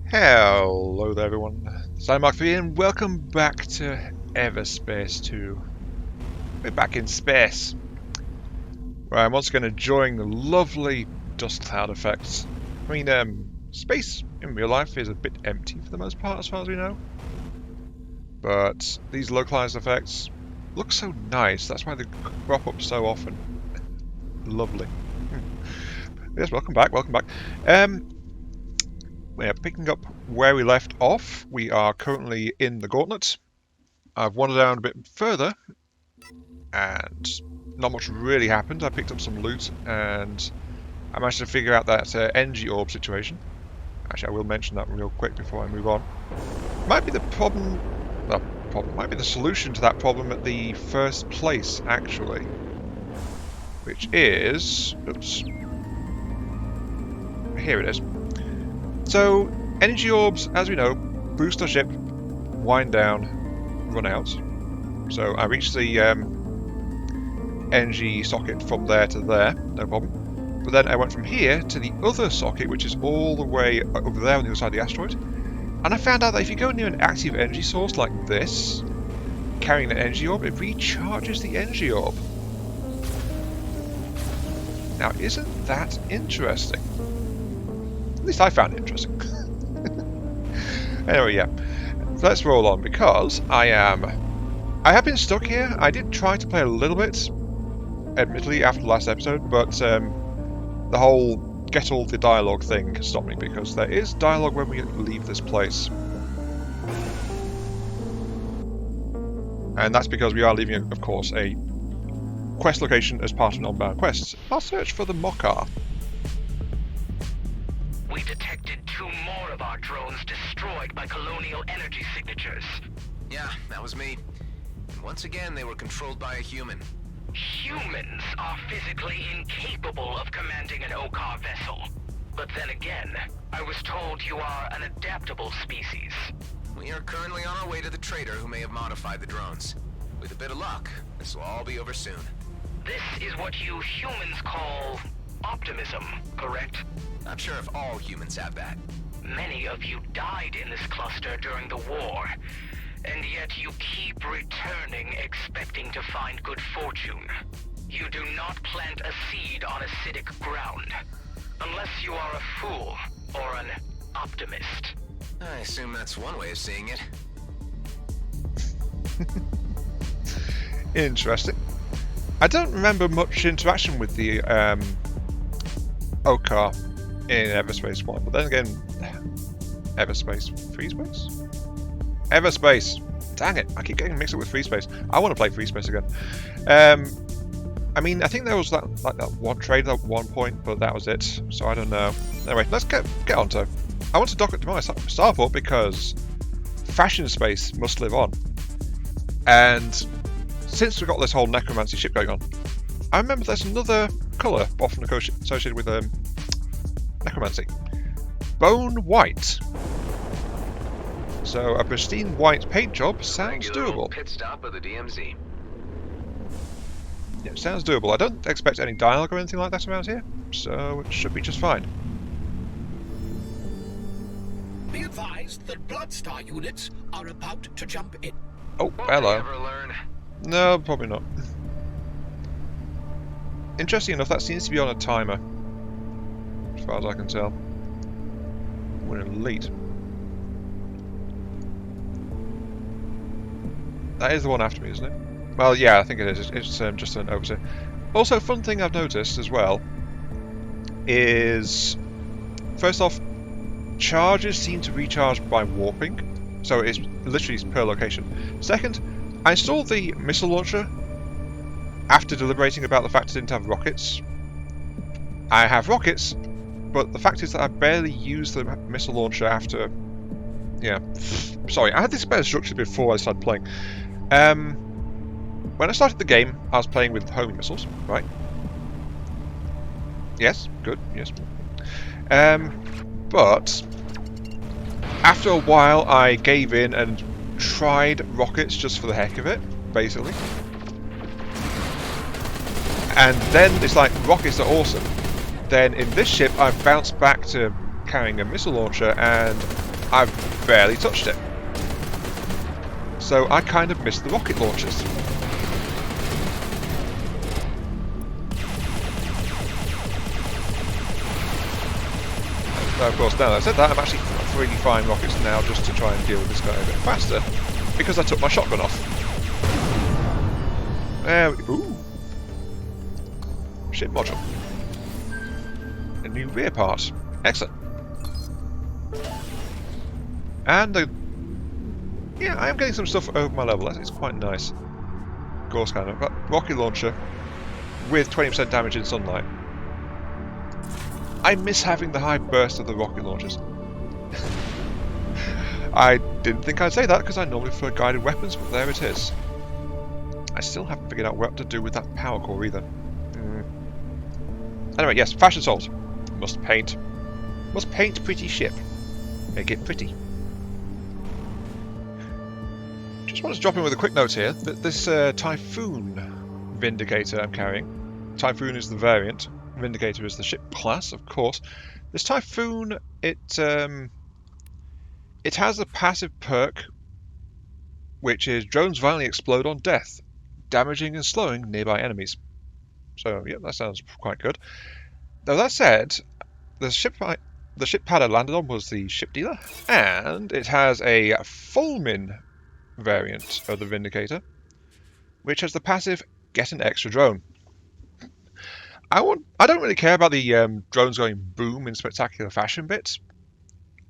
Hello there everyone, Mark3 and welcome back to Everspace 2. We're back in space, where I'm once again enjoying the lovely dust cloud effects. I mean, space in real life is a bit empty for the most part as far as we know. But these localized effects look so nice, that's why they crop up so often. Lovely. Yes, welcome back. We're picking up where we left off. We are currently in the Gauntlet. I've wandered down a bit further, and not much really happened. I picked up some loot, and I managed to figure out that energy orb situation. Actually, I will mention that real quick before I move on. Might be the problem... well, might be the solution to that problem at the first place, actually. Which is... oops. Here it is. So, energy orbs, as we know, boost our ship, wind down, run out. So I reached the energy socket from there to there, no problem. But then I went from here to the other socket, which is all the way over there on the other side of the asteroid. And I found out that if you go near an active energy source like this, carrying an energy orb, it recharges the energy orb. Now, isn't that interesting? At least I found it interesting. Anyway, yeah. So let's roll on, because I have been stuck here. I did try to play a little bit, admittedly, after the last episode, but the whole get all the dialogue thing stopped me, because there is dialogue when we leave this place. And that's because we are leaving, of course, a quest location as part of non-bound quests. I'll search for the Mokar. We detected 2 more of our drones destroyed by colonial energy signatures. Yeah, that was me. And once again, they were controlled by a human. Humans are physically incapable of commanding an Okar vessel. But then again, I was told you are an adaptable species. We are currently on our way to the trader who may have modified the drones. With a bit of luck, this will all be over soon. This is what you humans call optimism, correct? Not sure if all humans have that. Many of you died in this cluster during the war, and yet you keep returning expecting to find good fortune. You do not plant a seed on acidic ground, unless you are a fool or an optimist. I assume that's one way of seeing it. Interesting. I don't remember much interaction with the Okar in Everspace 1, but then again, Everspace, FreeSpace? Everspace! Dang it, I keep getting mixed up with FreeSpace. I want to play FreeSpace again. I mean, I think there was that one trade at one point, but that was it, so I don't know. Anyway, let's get on to... I want to dock it to my starport because fashion space must live on. And since we've got this whole necromancy ship going on, I remember there's another colour often associated with necromancy. Bone white. So a pristine white paint job sounds doable. Pit stop of the DMZ. Yeah, it sounds doable. I don't expect any dialogue or anything like that around here, so it should be just fine. Be advised that Bloodstar units are about to jump in. Oh, Won't hello. they ever learn? No, probably not. Interesting enough, that seems to be on a timer, as far as I can tell. We're elite. That is the one after me, isn't it? Well, yeah, I think it is. It's just an overseer. Also, fun thing I've noticed as well is, first off, charges seem to recharge by warping, so it's literally per location. Second, I installed the missile launcher after deliberating about the fact I didn't have rockets. I have rockets, but the fact is that I barely used the missile launcher after... yeah. Sorry, I had this better structure before I started playing. When I started the game, I was playing with homing missiles, right? Yes, good, yes. But after a while I gave in and tried rockets just for the heck of it, basically. And then it's like, rockets are awesome. Then in this ship I've bounced back to carrying a missile launcher, and I've barely touched it. So I kind of missed the rocket launchers. Now, of course, now that I said that, I'm actually really firing rockets now just to try and deal with this guy a bit faster, because I took my shotgun off. Ooh. Ship module. A new rear part. Excellent. And yeah, I am getting some stuff over my level. It's quite nice. Of course, kind of. But rocket launcher with 20% damage in sunlight. I miss having the high burst of the rocket launchers. I didn't think I'd say that because I normally prefer guided weapons, but there it is. I still haven't figured out what to do with that power core either. Anyway, yes, fashion salt. Must paint. Must paint pretty ship. Make it pretty. Just wanted to drop in with a quick note here that this Typhoon Vindicator I'm carrying. Typhoon is the variant. Vindicator is the ship class, of course. This Typhoon, it has a passive perk, which is drones violently explode on death, damaging and slowing nearby enemies. So yeah, that sounds quite good. Though that said, the ship pad I landed on was the ship dealer, and it has a Fulmin variant of the Vindicator, which has the passive get an extra drone. I don't really care about the drones going boom in spectacular fashion bits.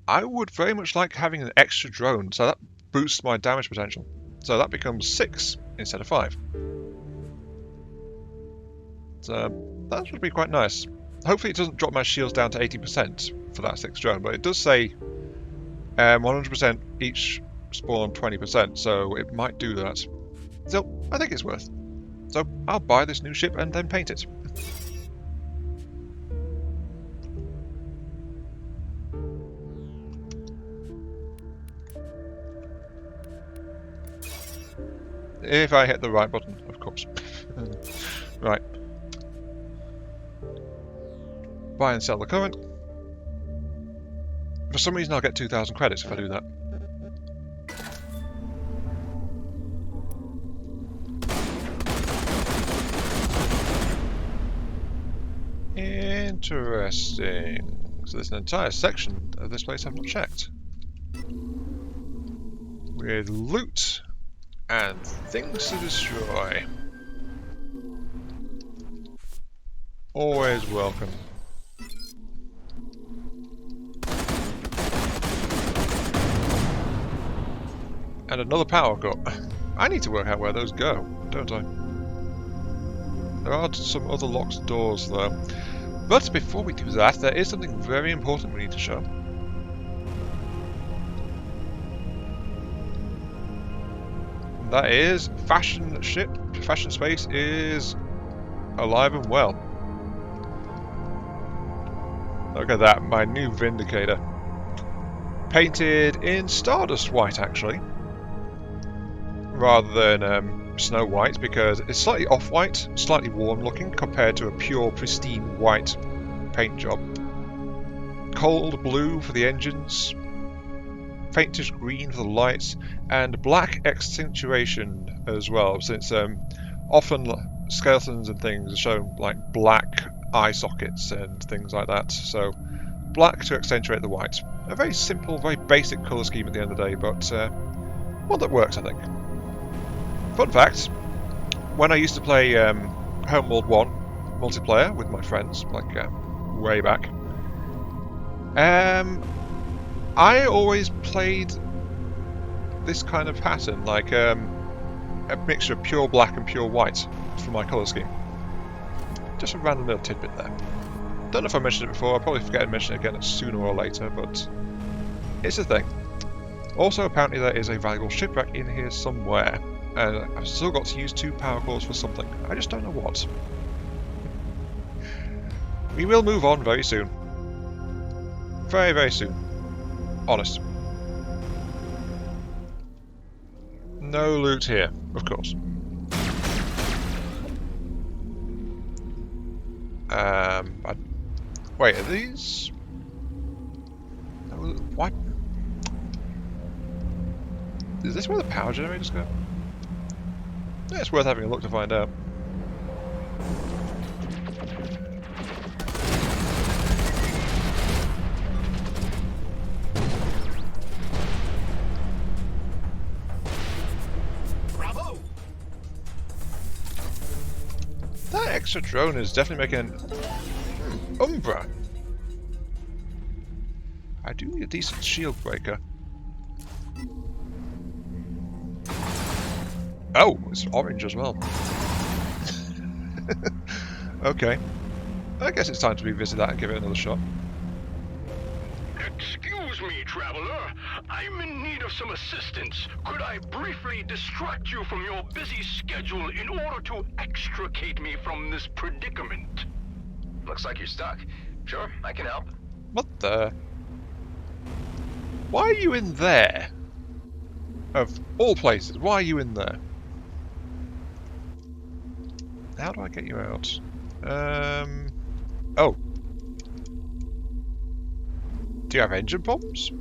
I would very much like having an extra drone, so that boosts my damage potential. So that becomes 6 instead of 5. So that would be quite nice. Hopefully it doesn't drop my shields down to 80% for that 6th drone, but it does say 100% each spawn 20%, so it might do that. So I think it's worth. So I'll buy this new ship and then paint it. If I hit the right button, of course. Right. Buy and sell the current. For some reason I'll get 2,000 credits if I do that. Interesting. So there's an entire section of this place I've not checked. With loot and things to destroy. Always welcome. And another power cut. I need to work out where those go, don't I? There are some other locked doors though. But before we do that, there is something very important we need to show. That is Fashion Ship. Fashion Space is alive and well. Look at that, my new Vindicator. Painted in Stardust White, actually. Rather than Snow White, because it's slightly off-white, slightly warm looking, compared to a pure, pristine white paint job. Cold blue for the engines, faintish green for the lights, and black accentuation as well, since often skeletons and things are shown like black eye sockets and things like that, so black to accentuate the white. A very simple, very basic colour scheme at the end of the day, but one that works, I think. Fun fact, when I used to play Homeworld 1 multiplayer with my friends, like way back, I always played this kind of pattern, like a mixture of pure black and pure white for my colour scheme. Just a random little tidbit there. Don't know if I mentioned it before, I'll probably forget to mention it again sooner or later, but it's a thing. Also, apparently there is a valuable shipwreck in here somewhere, and I've still got to use 2 power cores for something. I just don't know what. We will move on very soon. Very, very soon. Honest. No loot here, of course. Wait, are these... What? Is this where the power generators go? Yeah, it's worth having a look to find out. Bravo! That extra drone is definitely making Umbra. I do need a decent shield breaker. Oh, it's orange as well. Okay. I guess it's time to revisit that and give it another shot. Excuse me, traveler. I'm in need of some assistance. Could I briefly distract you from your busy schedule in order to extricate me from this predicament? Looks like you're stuck. Sure, I can help. What the? Why are you in there? Of all places, why are you in there? How do I get you out? Oh. Do you have engine problems?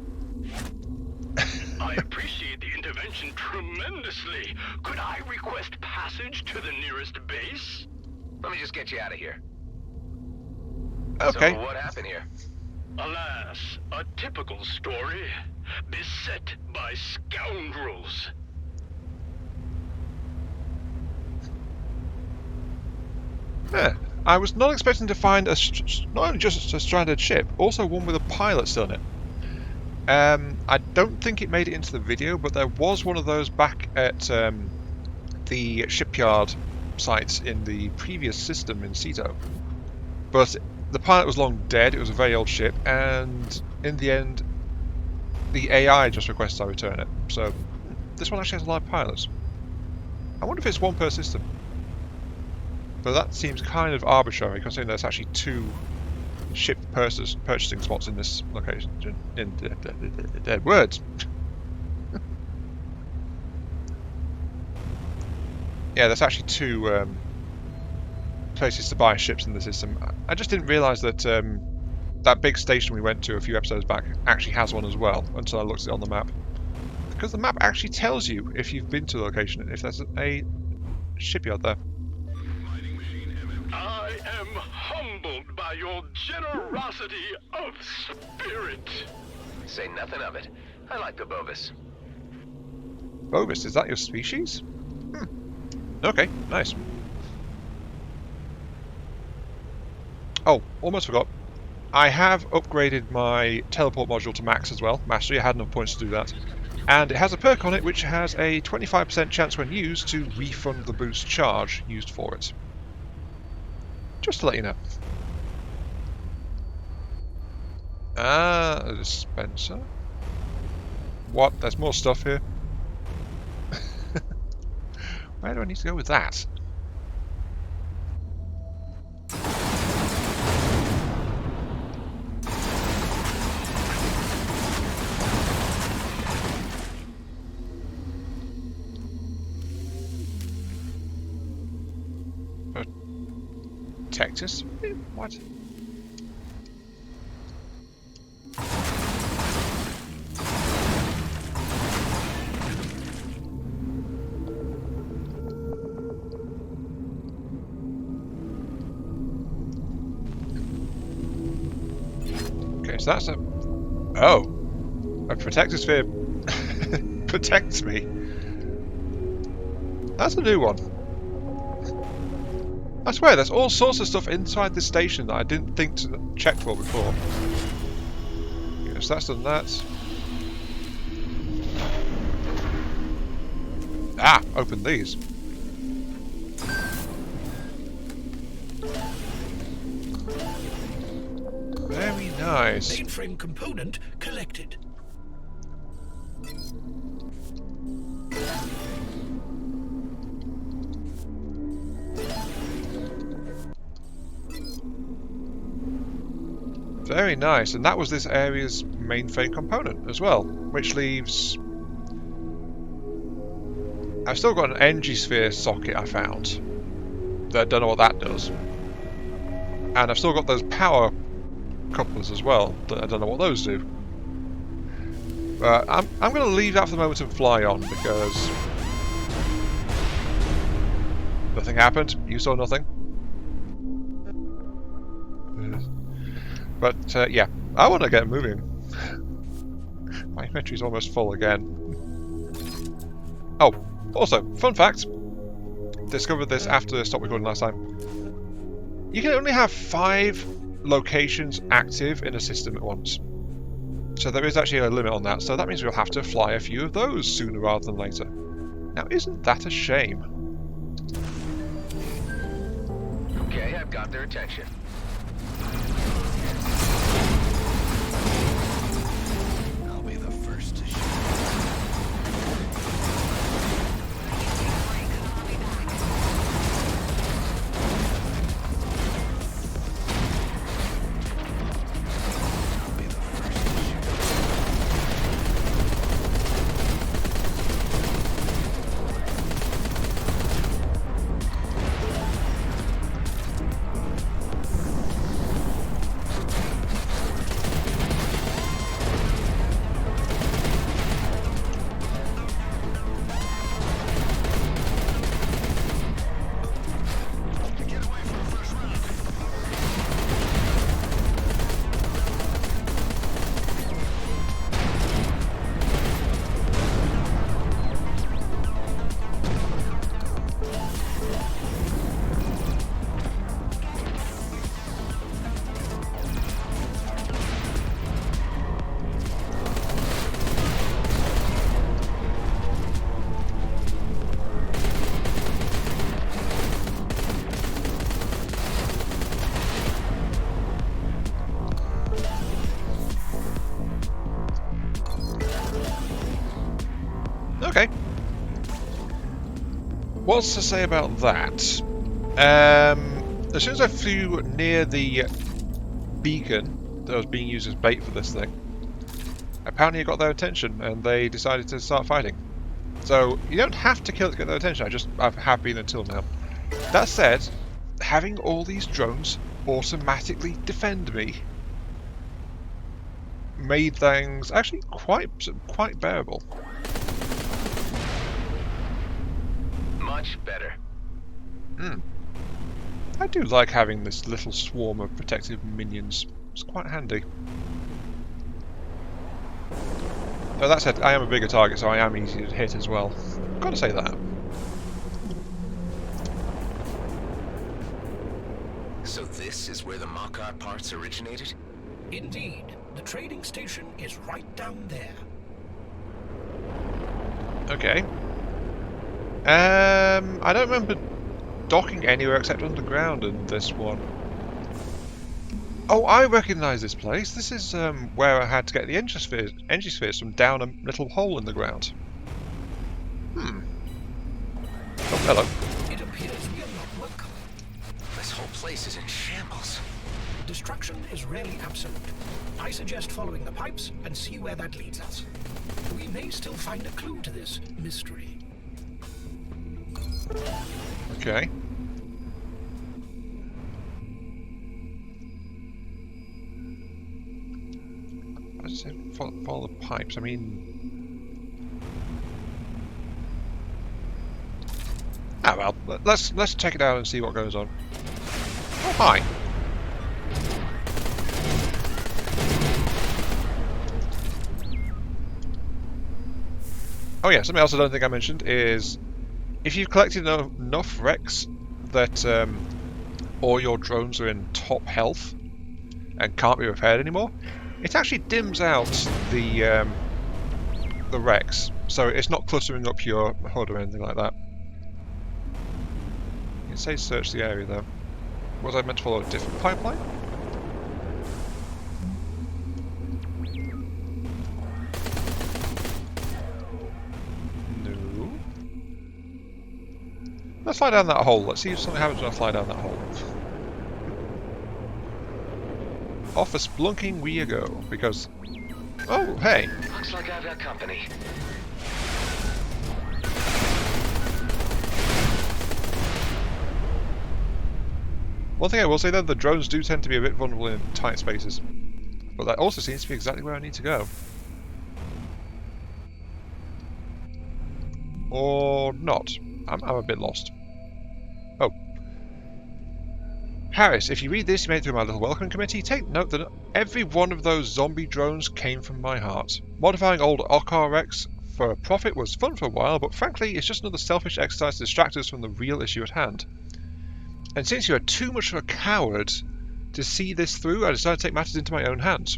I appreciate the intervention tremendously. Could I request passage to the nearest base? Let me just get you out of here. Okay. So what happened here? Alas, a typical story. Beset by scoundrels. Yeah. I was not expecting to find not only just a stranded ship, also one with a pilot still in it. I don't think it made it into the video, but there was one of those back at the shipyard sites in the previous system in Ceto. But the pilot was long dead, it was a very old ship, and in the end, the AI just requests I return it. So, this one actually has live pilots. I wonder if it's one per system. But that seems kind of arbitrary, considering there's actually 2 ship purchasing spots in this location. In dead words. Yeah, there's actually 2 places to buy ships in the system. I just didn't realise that that big station we went to a few episodes back actually has one as well, until I looked at it on the map. Because the map actually tells you if you've been to the location, if there's a shipyard there. I am humbled by your generosity of spirit. Say nothing of it. I like the Bovis. Bovis, is that your species? Okay, nice. Oh, almost forgot. I have upgraded my teleport module to max as well. Mastery, I had enough points to do that. And it has a perk on it which has a 25% chance when used to refund the boost charge used for it. Just to let you know. A dispenser? What? There's more stuff here? Where do I need to go with that? Texas? What? Okay, so that's a... Oh! A protector sphere protects me. That's a new one. I swear, there's all sorts of stuff inside this station that I didn't think to check for before. Yes, that's done that. Ah, open these. Very nice. Mainframe component collected. Very nice, and that was this area's mainframe component as well, which leaves... I've still got an energy sphere socket I found. I don't know what that does. And I've still got those power couplers as well, that I don't know what those do. I'm going to leave that for the moment and fly on, because nothing happened. You saw nothing. But yeah, I want to get moving. My inventory's almost full again. Oh, also, fun fact. Discovered this after I stopped recording last time. You can only have 5 locations active in a system at once. So there is actually a limit on that, so that means we'll have to fly a few of those sooner rather than later. Now, isn't that a shame? Okay, I've got their attention. I'll be the first to shoot. Okay. What's to say about that? As soon as I flew near the beacon that was being used as bait for this thing, apparently it got their attention and they decided to start fighting. So you don't have to kill it to get their attention, I have been until now. That said, having all these drones automatically defend me made things actually quite bearable. Much better. I do like having this little swarm of protective minions. It's quite handy. But that said, I am a bigger target, so I am easy to hit as well. Gotta say that. So this is where the Makar parts originated? Indeed. The trading station is right down there. Okay. I don't remember docking anywhere except underground in this one. Oh, I recognise this place. This is where I had to get the energy spheres from down a little hole in the ground. Oh, hello. It appears we are not welcome. This whole place is in shambles. Destruction is rarely absolute. I suggest following the pipes and see where that leads us. We may still find a clue to this mystery. Okay. I just say follow the pipes. I mean, well, let's check it out and see what goes on. Oh, hi. Oh yeah, something else I don't think I mentioned is if you've collected enough wrecks that all your drones are in top health and can't be repaired anymore, it actually dims out the wrecks, so it's not cluttering up your HUD or anything like that. It says search the area though. Was I meant to follow a different pipeline? No. Let's fly down that hole. Let's see if something happens when I fly down that hole. Off a splunking we go, because... Oh, hey! Looks like I've got company. One thing I will say though, the drones do tend to be a bit vulnerable in tight spaces. But that also seems to be exactly where I need to go. Or not? I'm a bit lost. Oh. Harris, if you read this, you made it through my little welcome committee. Take note that every one of those zombie drones came from my heart. Modifying old Okar wrecks for a profit was fun for a while, but frankly, it's just another selfish exercise to distract us from the real issue at hand. And since you are too much of a coward to see this through, I decided to take matters into my own hands.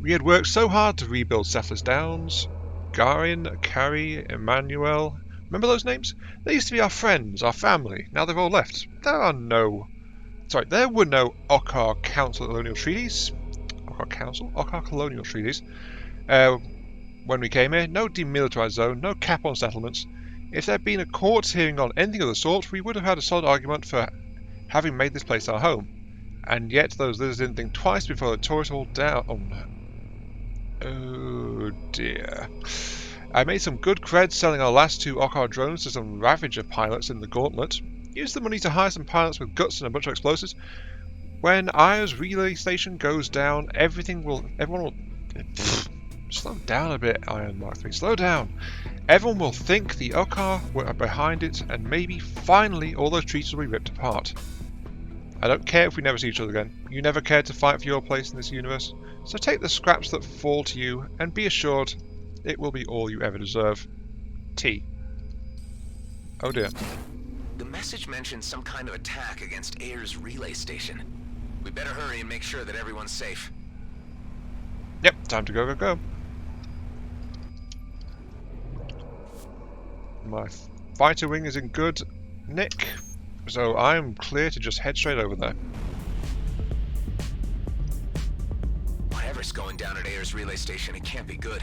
We had worked so hard to rebuild Settlers Downs. Garin, Carrie, Emmanuel. Remember those names? They used to be our friends, our family. Now they've all left. There were no Okar Council Colonial Treaties. Okar Colonial Treaties. When we came here, no demilitarized zone, no cap on settlements. If there had been a court hearing on anything of the sort, we would have had a solid argument for having made this place our home. And yet those lizards didn't think twice before they tore it all down. Oh dear. I made some good cred selling our last 2 Okar drones to some Ravager pilots in the Gauntlet. Used the money to hire some pilots with guts and a bunch of explosives. When Aya's relay station goes down, everyone will... Slow down a bit, Iron Mark 3. Slow down. Everyone will think the Okar were behind it, and maybe, finally, all those treaties will be ripped apart. I don't care if we never see each other again. You never cared to fight for your place in this universe. So take the scraps that fall to you, and be assured it will be all you ever deserve. T. Oh dear. The message mentioned some kind of attack against Ayer's relay station. We better hurry and make sure that everyone's safe. Yep, time to go. My fighter wing is in good nick, so I'm clear to just head straight over there. Whatever's going down at Ayer's relay station, it can't be good.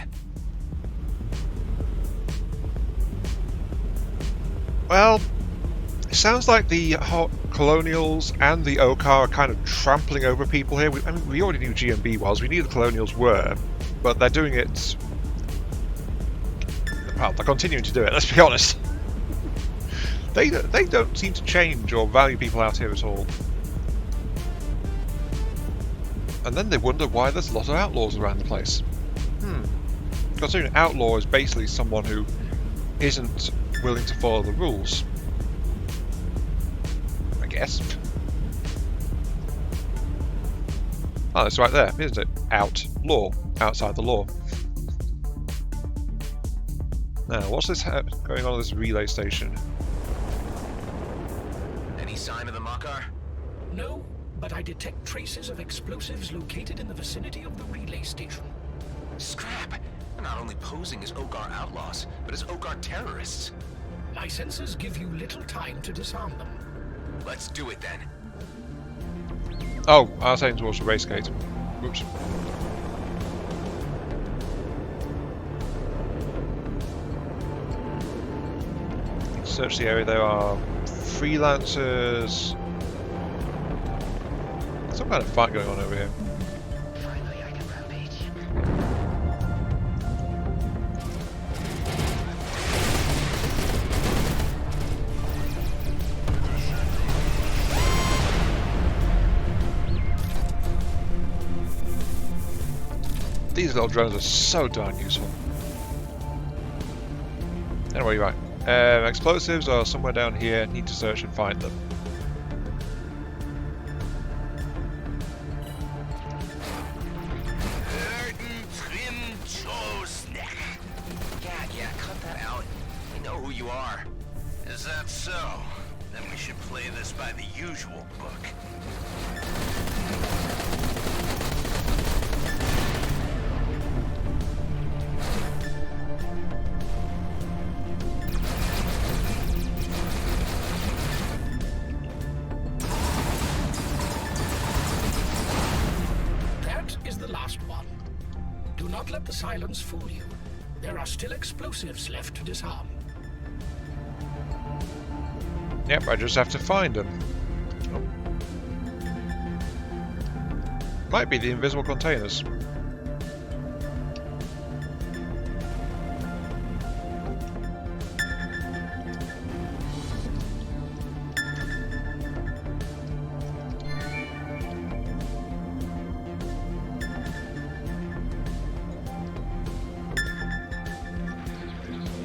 Well, it sounds like the Colonials and the Okar are kind of trampling over people here. We already knew GMB was. We knew the Colonials were, but they're doing it... Well, they're continuing to do it, let's be honest. They don't seem to change or value people out here at all. And then they wonder why there's a lot of outlaws around the place. Considering an outlaw is basically someone who isn't willing to follow the rules. I guess. Oh, it's right there, isn't it? Outlaw. Outside the law. Now, what's this going on at this relay station? Any sign of the Makar? No, but I detect traces of explosives located in the vicinity of the relay station. Scrap! They're not only posing as Okar outlaws, but as Okar terrorists. My sensors give you little time to disarm them. Let's do it then. Oh, I was heading towards the race gate. Oops. Search the area. There are freelancers. Some kind of fight going on over here. Finally, I can rampage. These little drones are so darn useful. Anyway, you're right. Explosives are somewhere down here. Need to search and find them. Yeah, cut that out. We know who you are. Is that so? Then we should play this by the usual book. That is the last one. Do not let the silence fool you. There are still explosives left to disarm. Yep, I just have to find them. Oh. Might be the invisible containers.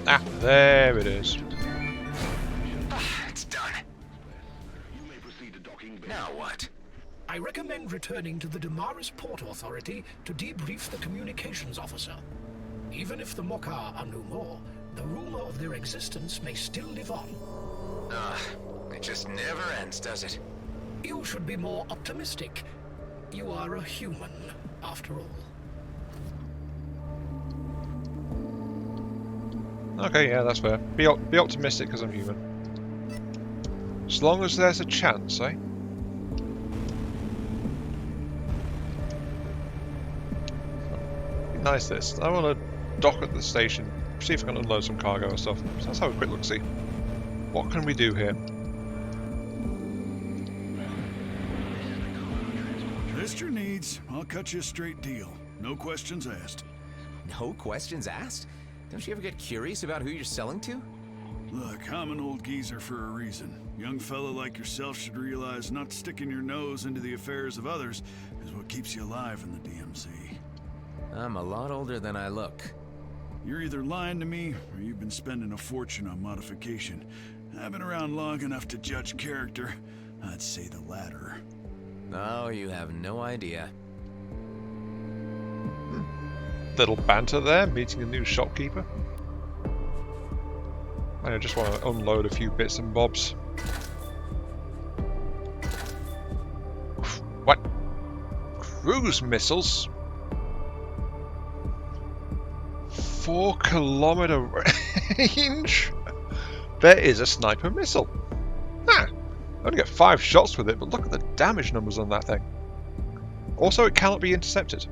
Ah, There it is. It's done. Now what? I recommend returning to the Damaris Port Authority to debrief the communications officer. Even if the Mokar are no more, the rumor of their existence may still live on. It just never ends, does it? You should be more optimistic. You are a human, after all. Okay, yeah, that's fair. Be optimistic because I'm human. As long as there's a chance, eh? Nice this. I want to dock at the station, see if I can unload some cargo and stuff. So let's have a quick look, see. What can we do here? List your needs. I'll cut you a straight deal. No questions asked. No questions asked? Don't you ever get curious about who you're selling to? Look, I'm an old geezer for a reason. Young fella like yourself should realize not sticking your nose into the affairs of others is what keeps you alive in the DMZ. I'm a lot older than I look. You're either lying to me, or you've been spending a fortune on modification. I've been around long enough to judge character. I'd say the latter. Oh, you have no idea. Little banter there, meeting a new shopkeeper. I just want to unload a few bits and bobs. What? Cruise missiles? 4-kilometer range? There is a sniper missile. Ah, I only get 5 shots with it, but look at the damage numbers on that thing. Also, it cannot be intercepted.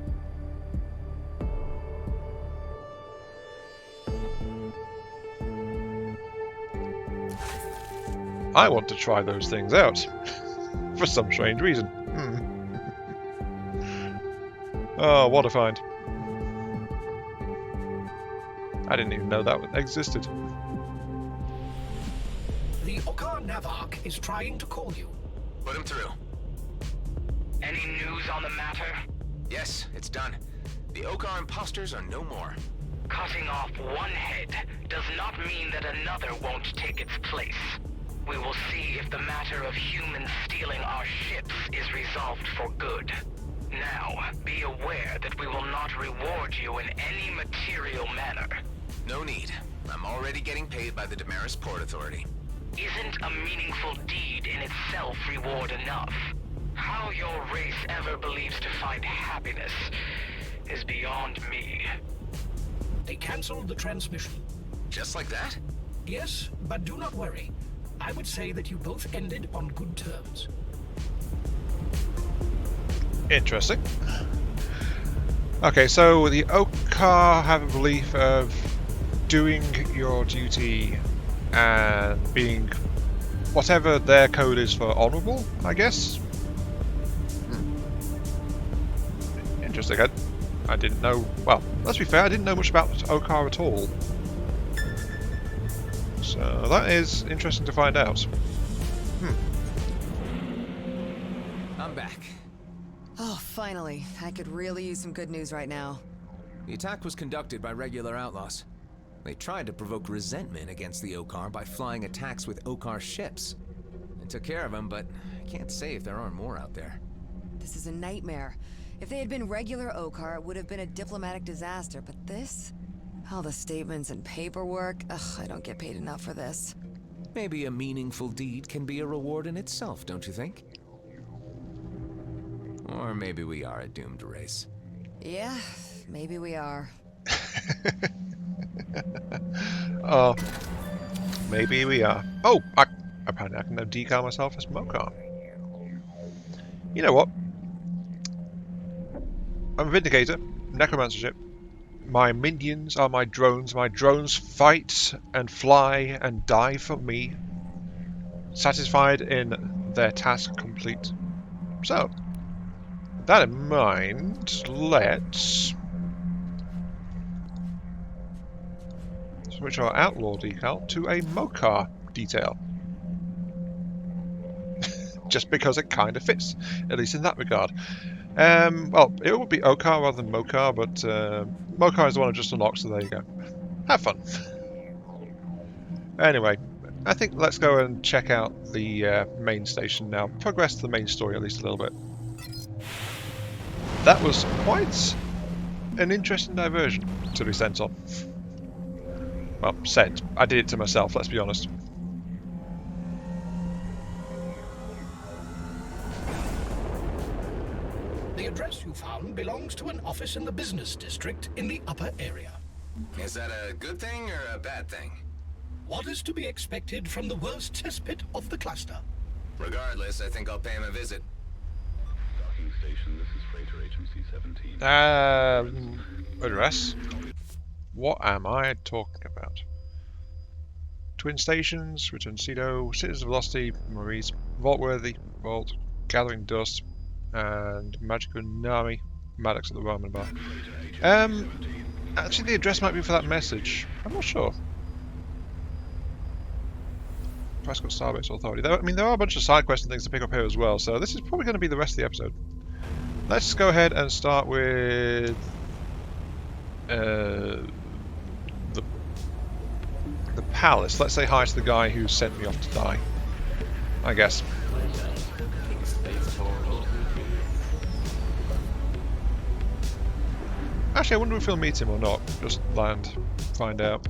I want to try those things out. For some strange reason. Oh, what a find. I didn't even know that existed. The Okar Navark is trying to call you. Put him through. Any news on the matter? Yes, it's done. The Okar imposters are no more. Cutting off one head does not mean that another won't take its place. We will see if the matter of humans stealing our ships is resolved for good. Now, be aware that we will not reward you in any material manner. No need. I'm already getting paid by the Damaris Port Authority. Isn't a meaningful deed in itself reward enough? How your race ever believes to find happiness is beyond me. They cancelled the transmission. Just like that? Yes, but do not worry. I would say that you both ended on good terms. Interesting. Okay, so the Okar have a belief of doing your duty and being whatever their code is for honourable, I guess? Interesting. I didn't know... Well, let's be fair, I didn't know much about Okar at all. So that is interesting to find out. I'm back. Oh, finally. I could really use some good news right now. The attack was conducted by regular outlaws. They tried to provoke resentment against the Okar by flying attacks with Okar ships. I took care of them, but I can't say if there aren't more out there. This is a nightmare. If they had been regular Okar, it would have been a diplomatic disaster, but this? All the statements and paperwork. Ugh, I don't get paid enough for this. Maybe a meaningful deed can be a reward in itself, don't you think? Or maybe we are a doomed race. Yeah, maybe we are. Oh, maybe we are. Oh, apparently I can now decal myself as Mokar. You know what? I'm a Vindicator, Necromancer ship. My minions are my drones. My drones fight and fly and die for me. Satisfied in their task complete. So, with that in mind, let's switch our Outlaw decal to a Mokar detail. Just because it kind of fits, at least in that regard. Well, it would be Okar rather than Mokar, but Mokar is the one I just unlocked, so there you go. Have fun. Anyway, I think let's go and check out the main station now. Progress the main story at least a little bit. That was quite an interesting diversion to be sent on. Well, sent. I did it to myself, let's be honest. The address you found belongs to an office in the business district in the upper area. Is that a good thing or a bad thing? What is to be expected from the worst cesspit of the cluster? Regardless, I think I'll pay him a visit. Docking station, this is Freighter Agency 17. Address? What am I talking about? Twin stations, return Cedo, Citizens of Velocity, Maurice, Vaultworthy, Vault, Gathering Dust, and Magical Nami, Maddox at the Roman Bar. Actually the address might be for that message. I'm not sure. Prescott Starbase Authority. I mean, there are a bunch of side quests and things to pick up here as well, so this is probably going to be the rest of the episode. Let's go ahead and start with the palace. Let's say hi to the guy who sent me off to die, I guess. Actually, I wonder if we'll meet him or not. Just land, find out.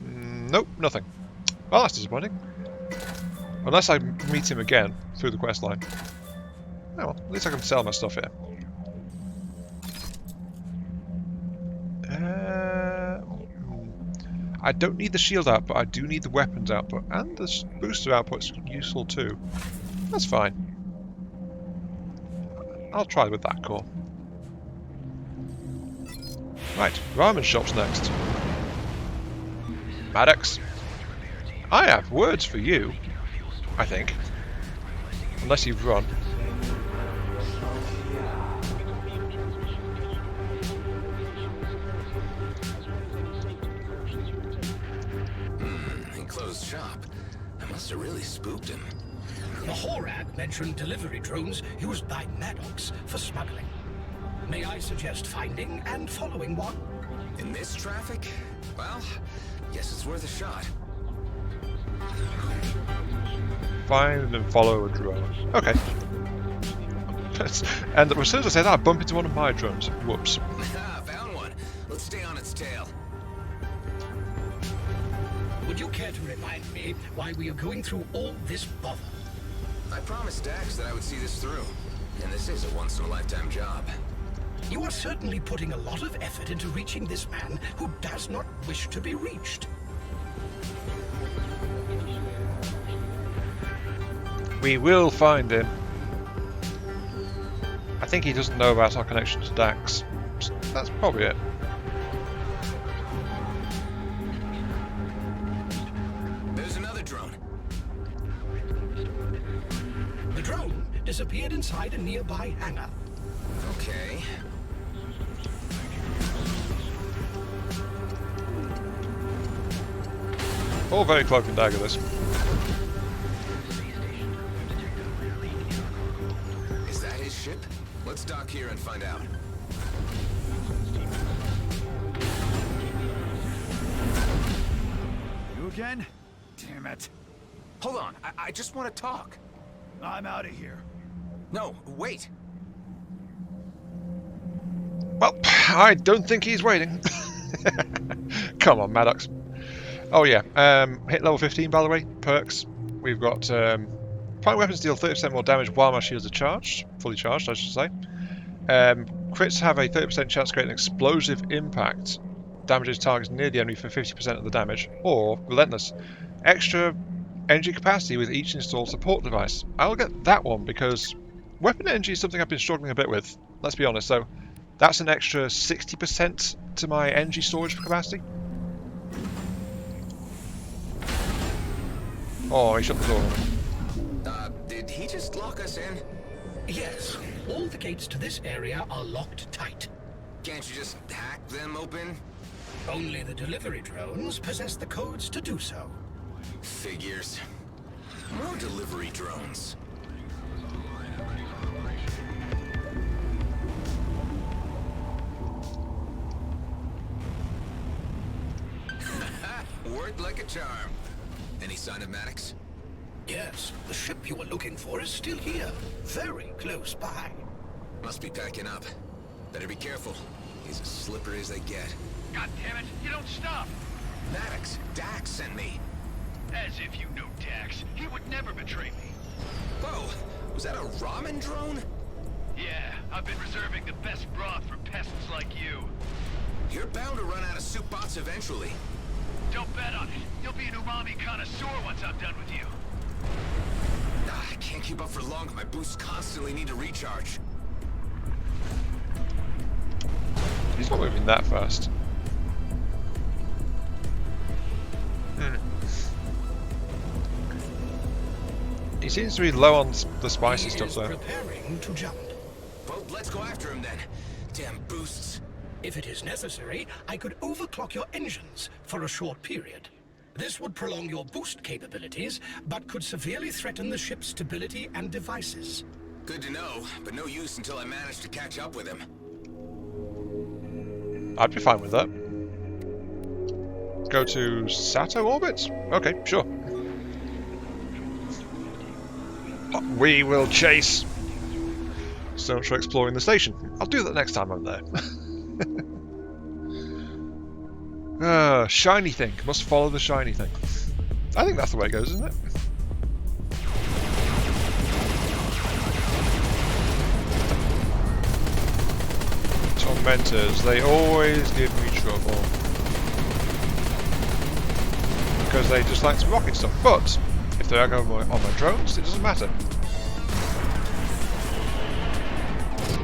Nope, nothing. Well, that's disappointing. Unless I meet him again through the quest line. Oh well, at least I can sell my stuff here. I don't need the shield output, I do need the weapons output, and the booster output's useful too. That's fine. I'll try with that core. Right, ramen shop's next. Maddox, I have words for you, I think. Unless you've run. He closed shop. I must have really spooked him. The Horag mentioned delivery drones used by Maddox for smuggling. May I suggest finding and following one? In this traffic? Well, guess it's worth a shot. Find and follow a drone. Okay. And as soon as I say that, I bump into one of my drones. Whoops. Found one. Let's stay on its tail. Would you care to remind me why we are going through all this bother? I promised Dax that I would see this through. And this is a once-in-a-lifetime job. You are certainly putting a lot of effort into reaching this man who does not wish to be reached. We will find him. I think he doesn't know about our connection to Dax. That's probably it. There's another drone. The drone disappeared inside a nearby hangar. Okay. All very cloak and dagger this. Is that his ship? Let's dock here and find out. You again? Damn it. Hold on, I just want to talk. I'm out of here. No, wait. Well, I don't think he's waiting. Come on, Maddox. Oh yeah, hit level 15 by the way, perks. We've got primary weapons deal 30% more damage while my shields are charged, fully charged I should say. Crits have a 30% chance to create an explosive impact. Damages targets near the enemy for 50% of the damage. Or, relentless, extra energy capacity with each installed support device. I'll get that one because weapon energy is something I've been struggling a bit with, let's be honest. So that's an extra 60% to my energy storage capacity. Oh, he shut the door. Did he just lock us in? Yes, all the gates to this area are locked tight. Can't you just hack them open? Only the delivery drones possess the codes to do so. Figures. More delivery drones. Worked like a charm. Any sign of Maddox? Yes, the ship you were looking for is still here. Very close by. Must be packing up. Better be careful. He's as slippery as they get. God damn it, you don't stop! Maddox, Dax sent me. As if you knew Dax. He would never betray me. Whoa, was that a ramen drone? Yeah, I've been reserving the best broth for pests like you. You're bound to run out of soup bots eventually. Don't bet on it. You'll be an umami connoisseur once I'm done with you. I can't keep up for long. My boosts constantly need to recharge. He's not moving that fast. He seems to be low on the spicy stuff though. Preparing to jump. Well, let's go after him then. Damn boosts. If it is necessary, I could overclock your engines for a short period. This would prolong your boost capabilities, but could severely threaten the ship's stability and devices. Good to know, but no use until I manage to catch up with him. I'd be fine with that. Go to Sato orbit? Okay, sure. We will chase Stoneshore exploring the station. I'll do that next time I'm there. Shiny thing. Must follow the shiny thing. I think that's the way it goes, isn't it? Tormentors. They always give me trouble. Because they just like to rocket stuff. But if they are going on my drones, it doesn't matter.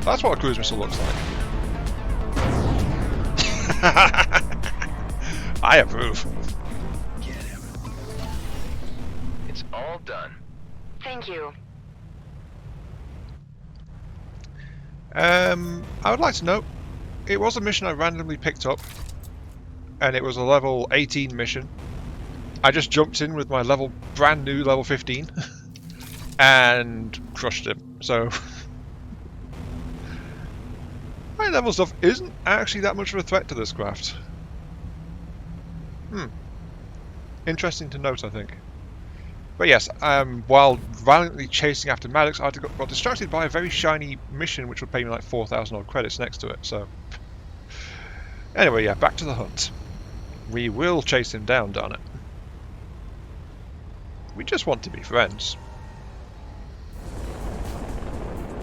That's what a cruise missile looks like. I approve. Get him. It's all done. Thank you. I would like to note, it was a mission I randomly picked up, and it was a level 18 mission. I just jumped in with my brand new level 15, and crushed him. So, high level stuff isn't actually that much of a threat to this craft. Interesting to note, I think. But yes, while valiantly chasing after Maddox, I got distracted by a very shiny mission which would pay me like 4,000 odd credits next to it, so... Anyway, yeah, back to the hunt. We will chase him down, darn it. We just want to be friends.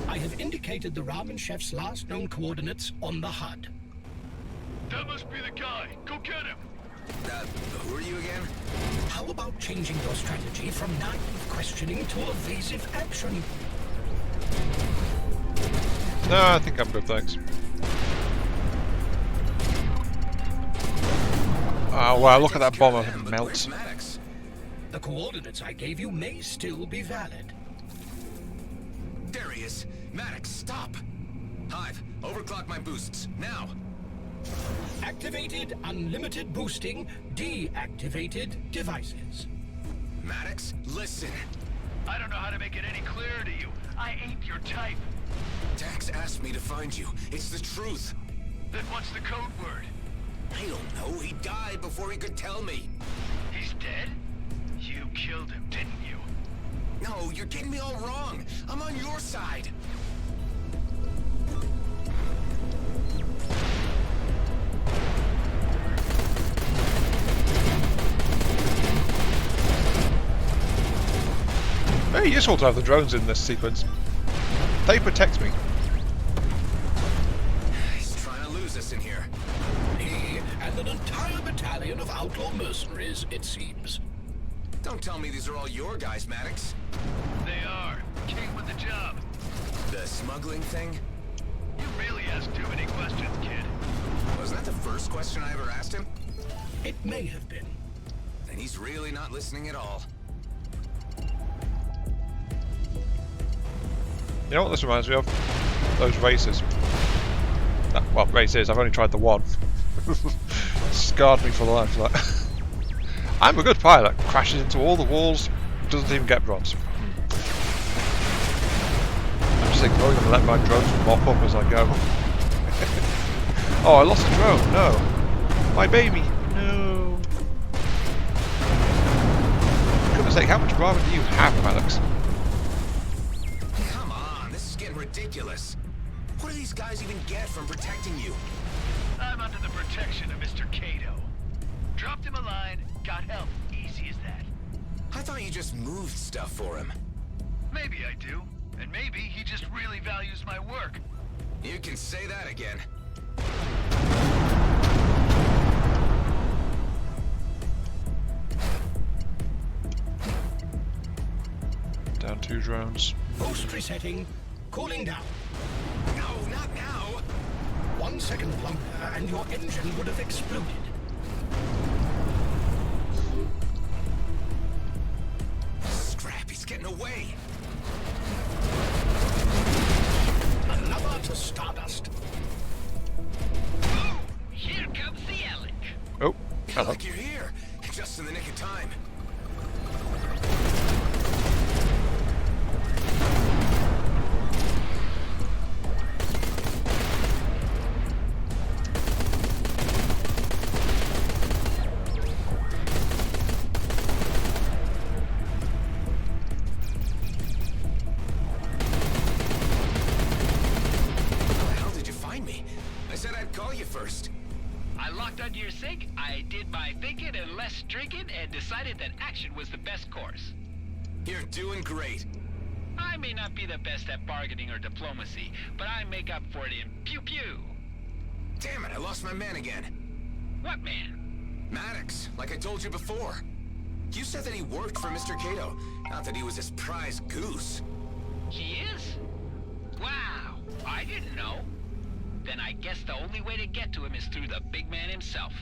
I have indicated the ramen chef's last known coordinates on the HUD. That must be the guy. Go get him. Who are you again? How about changing your strategy from naive questioning to evasive action? No, I think I'm good, thanks. Oh wow, look at that bomber melt. The coordinates I gave you may still be valid. There he is. Maddox, stop! Hive, overclock my boosts, now! Activated unlimited boosting, deactivated devices. Maddox, listen. I don't know how to make it any clearer to you. I ain't your type. Dax asked me to find you. It's the truth. Then what's the code word? I don't know. He died before he could tell me. He's dead? You killed him, didn't you? No, you're getting me all wrong. I'm on your side. Very useful to have the drones in this sequence. They protect me. He's trying to lose us in here. Me and an entire battalion of outlaw mercenaries, it seems. Don't tell me these are all your guys, Maddox. They are. Came with the job. The smuggling thing? You really ask too many questions, kid. Was that the first question I ever asked him? It may have been. Then he's really not listening at all. You know what this reminds me of? Those races. Well, races, I've only tried the one. Scarred me for life. Like. I'm a good pilot. Crashes into all the walls, doesn't even get bronze. I'm just ignoring them and letting my drones mop up as I go. Oh, I lost a drone. No. My baby. No. sake, how much ramen do you have, Alex? Come on, this is getting ridiculous. What do these guys even get from protecting you? I'm under the protection of Mr. Cato. Dropped him a line, got help. Easy as that. I thought you just moved stuff for him. Maybe I do. And maybe he just really values my work. You can say that again. Down 2 drones. Post resetting. Cooling down. No, not now. 1 second longer and your engine would have exploded. Scrap, he's getting away. Another to Stardust. Oh, here comes the Alec. Oh, hello. Like you're here, just in the nick of time. First. I locked onto your sync, I did my thinking and less drinking, and decided that action was the best course. You're doing great. I may not be the best at bargaining or diplomacy, but I make up for it in pew-pew. Damn it, I lost my man again. What man? Maddox, like I told you before. You said that he worked for Mr. Cato, not that he was his prize goose. He is? Wow, I didn't know. Then I guess the only way to get to him is through the big man himself.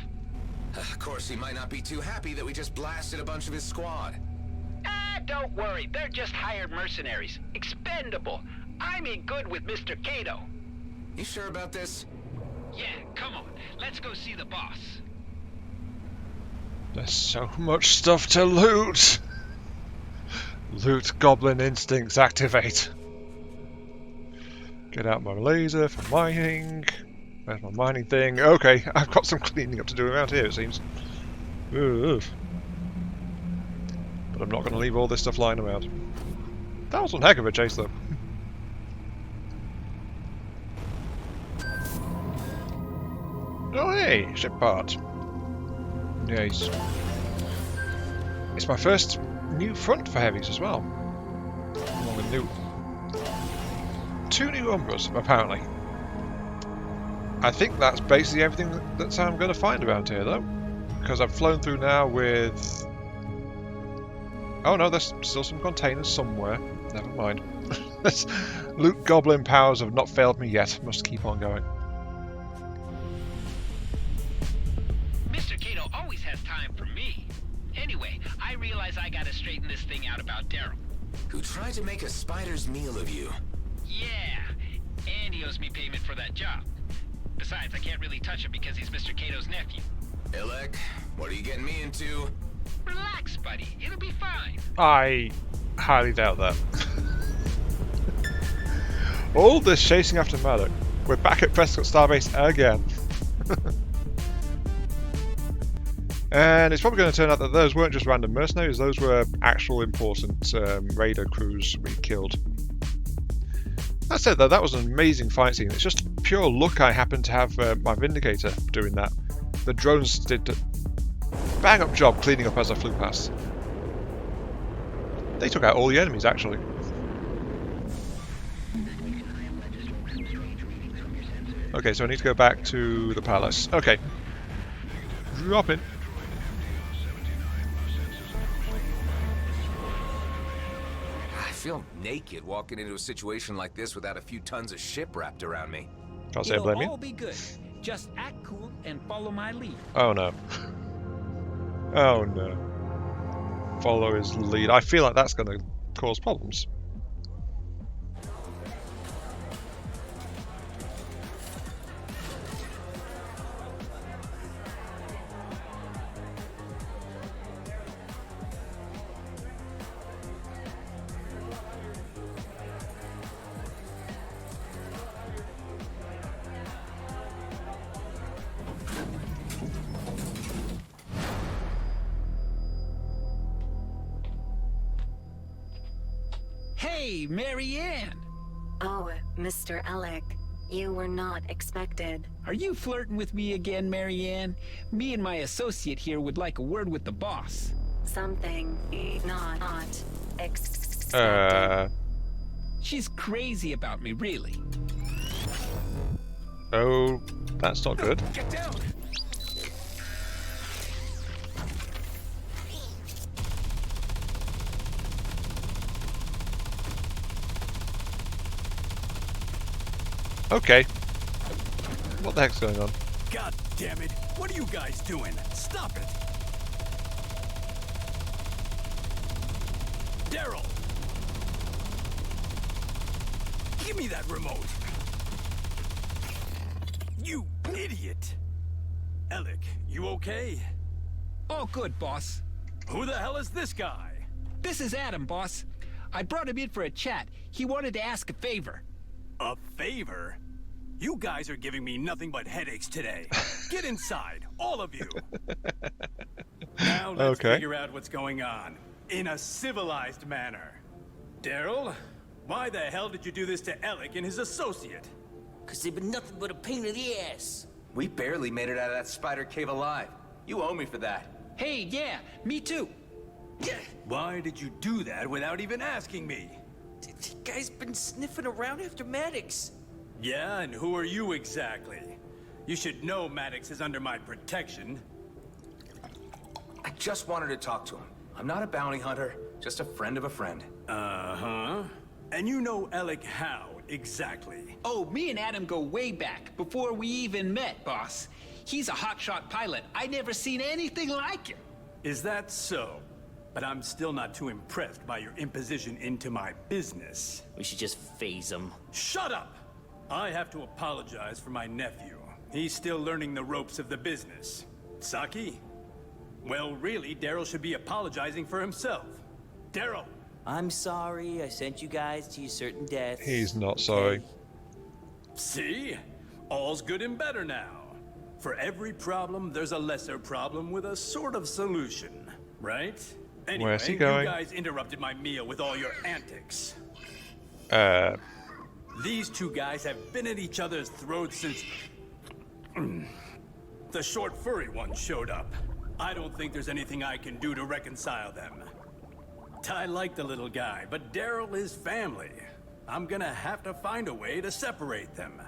Of course, he might not be too happy that we just blasted a bunch of his squad. Ah, don't worry. They're just hired mercenaries. Expendable. I'm in good with Mr. Cato. You sure about this? Yeah, come on. Let's go see the boss. There's so much stuff to loot. Loot goblin instincts activate. Get out my laser for mining. Where's my mining thing? Okay, I've got some cleaning up to do around here, it seems. Ugh. But I'm not going to leave all this stuff lying around. That was one heck of a chase, though. Oh hey, ship part. Nice. It's my first new front for heavies as well. Along with new... 2 new Umbras, apparently. I think that's basically everything that I'm going to find around here, though. Because I've flown through now with... Oh no, there's still some containers somewhere. Never mind. Loot goblin powers have not failed me yet. Must keep on going. Mr. Cato always has time for me. Anyway, I realize I gotta straighten this thing out about Daryl. Who tried to make a spider's meal of you. Yeah, and he owes me payment for that job. Besides, I can't really touch him because he's Mr. Cato's nephew. Ilek, what are you getting me into? Relax, buddy. It'll be fine. I highly doubt that. All this chasing after Maddox. We're back at Prescott Starbase again. And it's probably going to turn out that those weren't just random mercenaries, those were actual important raider crews we killed. That said though, that was an amazing fight scene. It's just pure luck I happened to have my Vindicator doing that. The drones did a bang up job cleaning up as I flew past. They took out all the enemies actually. Okay, so I need to go back to the palace. Okay. Drop in. I feel naked walking into a situation like this without a few tons of ship wrapped around me. Can't say I blame you. It'll all be good. Just act cool and follow my lead. Oh no. Oh no. Follow his lead. I feel like that's going to cause problems. Hey, Marianne! Oh, Mr. Alec, you were not expected. Are you flirting with me again, Marianne? Me and my associate here would like a word with the boss. Something not expected. She's crazy about me, really. Oh, that's not good. Get down! Okay. What the heck's going on? God damn it! What are you guys doing? Stop it! Daryl! Give me that remote! You idiot! Alec, you okay? All good, boss. Who the hell is this guy? This is Adam, boss. I brought him in for a chat. He wanted to ask a favor. A favor? You guys are giving me nothing but headaches today. Get inside, all of you. Now let's figure out what's going on. In a civilized manner. Daryl, why the hell did you do this to Alec and his associate? Cause they've been nothing but a pain in the ass. We barely made it out of that spider cave alive. You owe me for that. Hey, yeah, me too. Why did you do that without even asking me? The guy's been sniffing around after Maddox. Yeah, and who are you exactly? You should know Maddox is under my protection. I just wanted to talk to him. I'm not a bounty hunter, just a friend of a friend. Uh-huh. And you know Alec how, exactly? Oh, me and Adam go way back, before we even met, boss. He's a hotshot pilot. I never seen anything like him. Is that so? But I'm still not too impressed by your imposition into my business. We should just phase him. Shut up! I have to apologize for my nephew. He's still learning the ropes of the business. Saki? Well, really, Daryl should be apologizing for himself. Daryl! I'm sorry I sent you guys to your certain death. He's not sorry. See? All's good and better now. For every problem, there's a lesser problem with a sort of solution, right? Anyway, Where's he going? You guys interrupted my meal with all your antics. These two guys have been at each other's throats since the short furry one showed up. I don't think there's anything I can do to reconcile them. I like the little guy, but Daryl is family. I'm gonna have to find a way to separate them.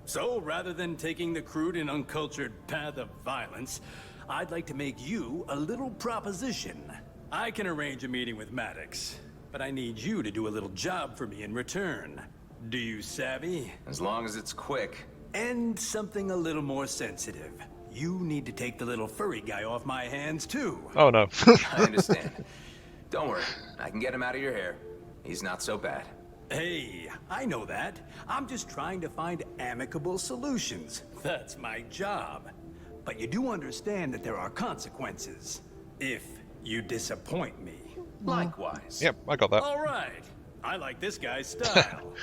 So, rather than taking the crude and uncultured path of violence, I'd like to make you a little proposition. I can arrange a meeting with Maddox, but I need you to do a little job for me in return. Do you savvy? As long as it's quick. And something a little more sensitive. You need to take the little furry guy off my hands, too. Oh, no. I understand. Don't worry. I can get him out of your hair. He's not so bad. Hey, I know that. I'm just trying to find amicable solutions. That's my job. But you do understand that there are consequences. If you disappoint me. Likewise. Yep, I got that. All right. I like this guy's style.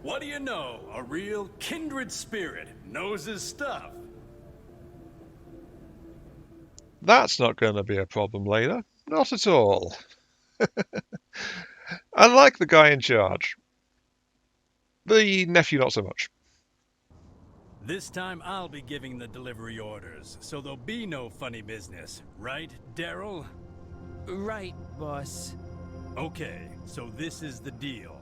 What do you know? A real kindred spirit. Knows his stuff. That's not going to be a problem later. Not at all. I like the guy in charge. The nephew, not so much. This time I'll be giving the delivery orders, so there'll be no funny business. Right, Daryl? Right, boss. Okay, so this is the deal.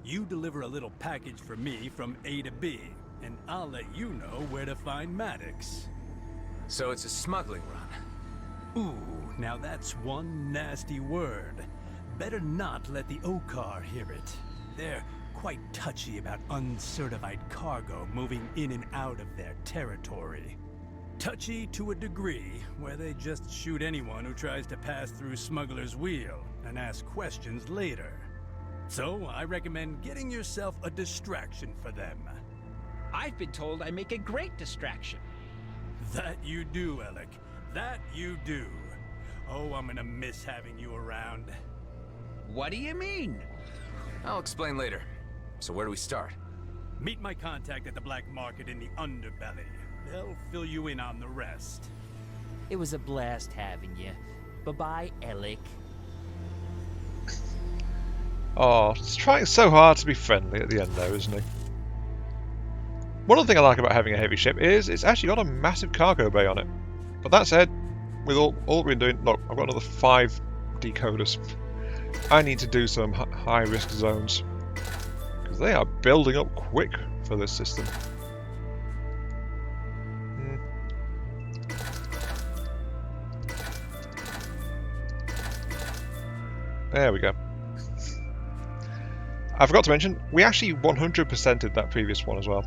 You deliver a little package for me from A to B, and I'll let you know where to find Maddox. So it's a smuggling run. Ooh, now that's one nasty word. Better not let the Okar hear it. They're quite touchy about uncertified cargo moving in and out of their territory. Touchy to a degree, where they just shoot anyone who tries to pass through Smuggler's Wheel and ask questions later. So I recommend getting yourself a distraction for them. I've been told I make a great distraction. That you do, Alec. That you do. Oh, I'm gonna miss having you around. What do you mean? I'll explain later. So where do we start? Meet my contact at the black market in the underbelly. They'll fill you in on the rest. It was a blast having you. Bye-bye, Alec. Oh, he's trying so hard to be friendly at the end there, isn't he? One other thing I like about having a heavy ship is it's actually got a massive cargo bay on it. But that said, with all we've been doing, look, I've got another 5 decoders. I need to do some high risk zones because they are building up quick for this system. There we go. I forgot to mention, we actually 100%ed that previous one as well.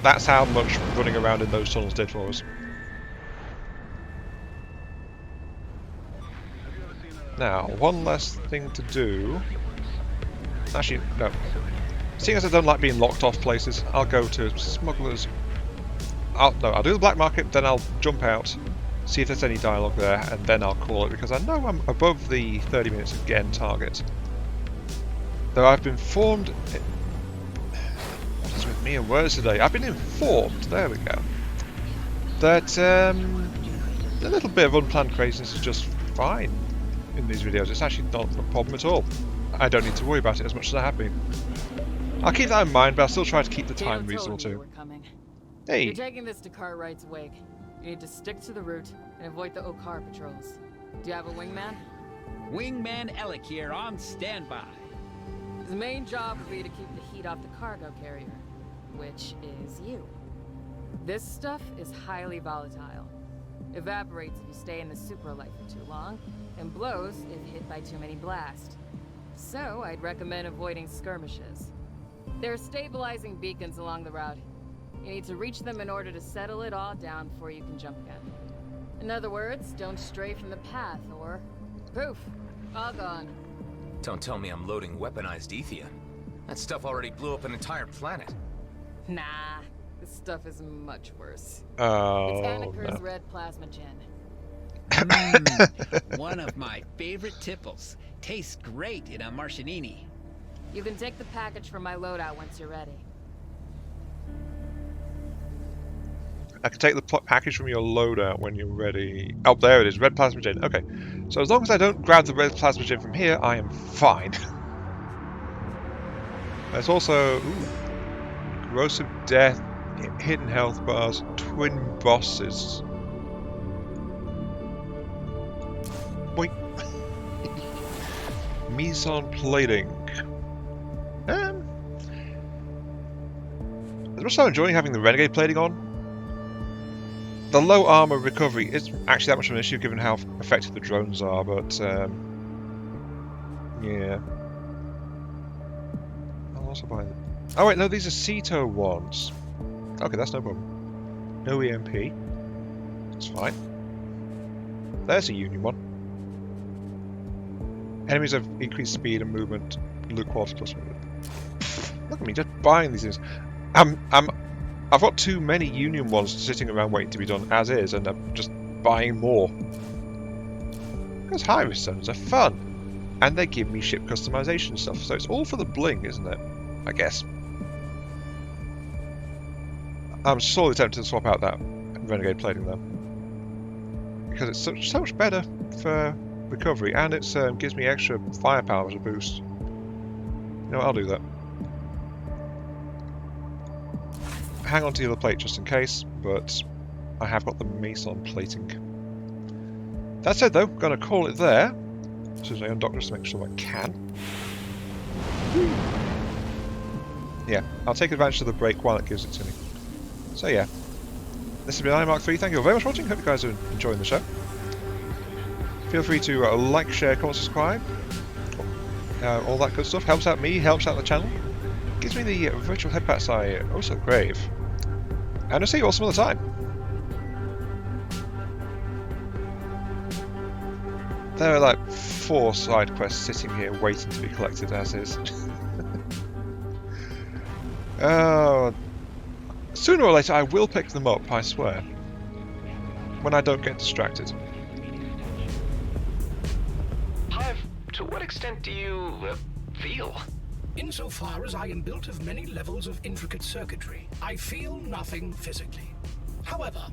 That's how much running around in those tunnels did for us. Now, one last thing to do. Actually, no. Seeing as I don't like being locked off places, I'll go to smugglers. I'll do the black market, then I'll jump out, see if there's any dialogue there, and then I'll call it, because I know I'm above the 30 minutes again target. Though I've been informed... What is with me and words today? I've been informed, there we go, that a little bit of unplanned craziness is just fine in these videos. It's actually not a problem at all. I don't need to worry about it as much as I have been. I'll keep that in mind, but I'll still try to keep the time reasonable too. Hey! You're taking this to Cartwright's wake. You need to stick to the route and avoid the Okar patrols. Do you have a wingman? Wingman Alec here on standby. His main job will be to keep the heat off the cargo carrier, which is you. This stuff is highly volatile. Evaporates if you stay in the supralight for too long, and blows if hit by too many blasts. So, I'd recommend avoiding skirmishes. There are stabilizing beacons along the route. You need to reach them in order to settle it all down before you can jump again. In other words, don't stray from the path, or poof, all gone. Don't tell me I'm loading weaponized ethium. That stuff already blew up an entire planet. Nah, this stuff is much worse. Oh, it's Anniker's no. red plasma gin. One of my favorite tipples. Tastes great in a Martianini. You can take the package from my loadout once you're ready. I can take the package from your loadout when you're ready. Oh, there it is, red plasma gin. Okay, so as long as I don't grab the red plasma gin from here, I am fine. There's also corrosive death, hidden health bars, twin bosses. Boink. Meson plating. As much as I'm enjoying having the renegade plating on, the low armor recovery isn't actually that much of an issue given how effective the drones are, but yeah. I'll also buy them. Oh wait, no, these are Ceto ones. Okay, that's no problem. No EMP. That's fine. There's a Union one. Enemies have increased speed and movement. Loot quality plus. Look at me just buying these things. I've got too many Union ones sitting around waiting to be done as is, and I'm just buying more. Because high-risk zones are fun, and they give me ship customization stuff, so it's all for the bling, isn't it? I guess. I'm sorely tempted to swap out that renegade plating though, because it's so much better for recovery, and it gives me extra firepower as a boost. You know what, I'll do that. Hang on to the other plate just in case, but I have got the Meson plating. That said though, I'm going to call it there. As soon as I undock just to make sure I can. Yeah, I'll take advantage of the break while it gives it to me. So yeah, this has been iMark 3. Thank you very much for watching. Hope you guys are enjoying the show. Feel free to like, share, comment, subscribe. All that good stuff. Helps out me, helps out the channel. Gives me the virtual head pats I also crave. And I'll see you all some other time. There are like 4 side quests sitting here waiting to be collected as is. Oh, sooner or later I will pick them up, I swear. When I don't get distracted. Hive, to what extent do you feel? Insofar as I am built of many levels of intricate circuitry, I feel nothing physically. However,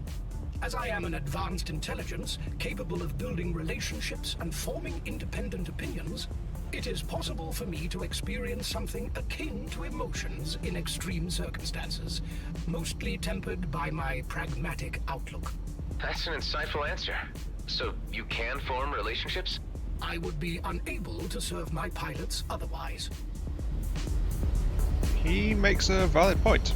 as I am an advanced intelligence capable of building relationships and forming independent opinions, It is possible for me to experience something akin to emotions in extreme circumstances, mostly tempered by my pragmatic outlook. That's an insightful answer. So you can form relationships? I would be unable to serve my pilots otherwise. He makes a valid point.